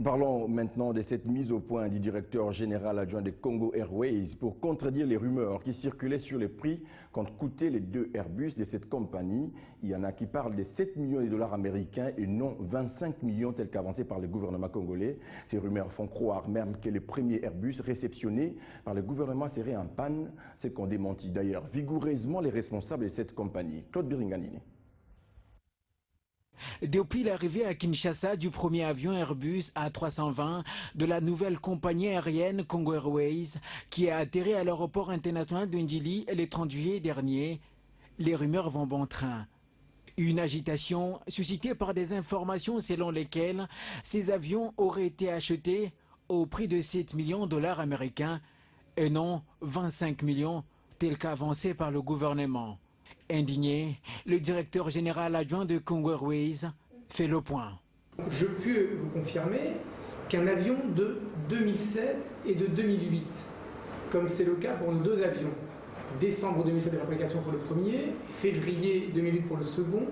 Parlons maintenant de cette mise au point du directeur général adjoint de Congo Airways pour contredire les rumeurs qui circulaient sur les prix qu'ont coûté les deux Airbus de cette compagnie. Il y en a qui parlent de 7 millions de dollars américains et non 25 millions tels qu'avancés par le gouvernement congolais. Ces rumeurs font croire même que les premiers Airbus réceptionnés par le gouvernement seraient en panne, ce qu'ont démenti d'ailleurs vigoureusement les responsables de cette compagnie. Claude Biringanine. Depuis l'arrivée à Kinshasa du premier avion Airbus A320 de la nouvelle compagnie aérienne Congo Airways qui a atterri à l'aéroport international de Ndjili le 30 juillet dernier, les rumeurs vont bon train. Une agitation suscitée par des informations selon lesquelles ces avions auraient été achetés au prix de 7 millions de dollars américains et non 25 millions tel qu'avancé par le gouvernement. Indigné, le directeur général adjoint de Congo Airways fait le point. Je peux vous confirmer qu'un avion de 2007 et de 2008, comme c'est le cas pour nos deux avions, décembre 2007 de fabrication pour le premier, février 2008 pour le second,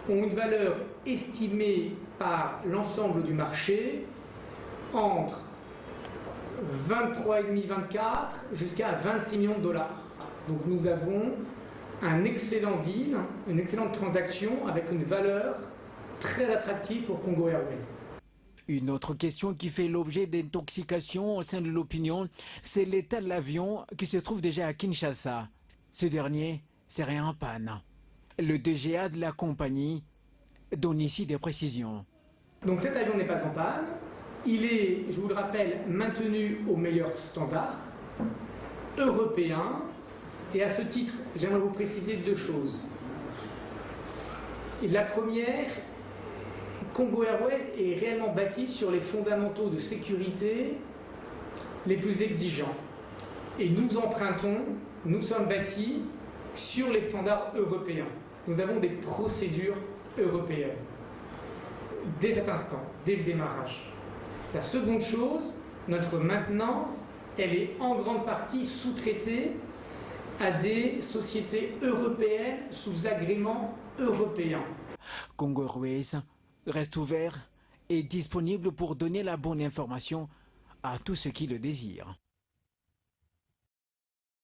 ont une valeur estimée par l'ensemble du marché entre 23,5-24 jusqu'à 26 millions de dollars. Donc nous avons un excellent deal, une excellente transaction avec une valeur très attractive pour Congo Airways. Une autre question qui fait l'objet d'intoxication au sein de l'opinion, c'est l'état de l'avion qui se trouve déjà à Kinshasa. Ce dernier serait en panne. Le DGA de la compagnie donne ici des précisions. Donc cet avion n'est pas en panne. Il est, je vous le rappelle, maintenu aux meilleurs standards européens. Et à ce titre, j'aimerais vous préciser deux choses. La première, Congo Airways est réellement bâti sur les fondamentaux de sécurité les plus exigeants. Et nous empruntons, nous sommes bâtis sur les standards européens. Nous avons des procédures européennes. Dès cet instant, dès le démarrage. La seconde chose, notre maintenance, elle est en grande partie sous-traitée à des sociétés européennes sous agrément européen. Congo Airways reste ouvert et disponible pour donner la bonne information à tous ceux qui le désirent.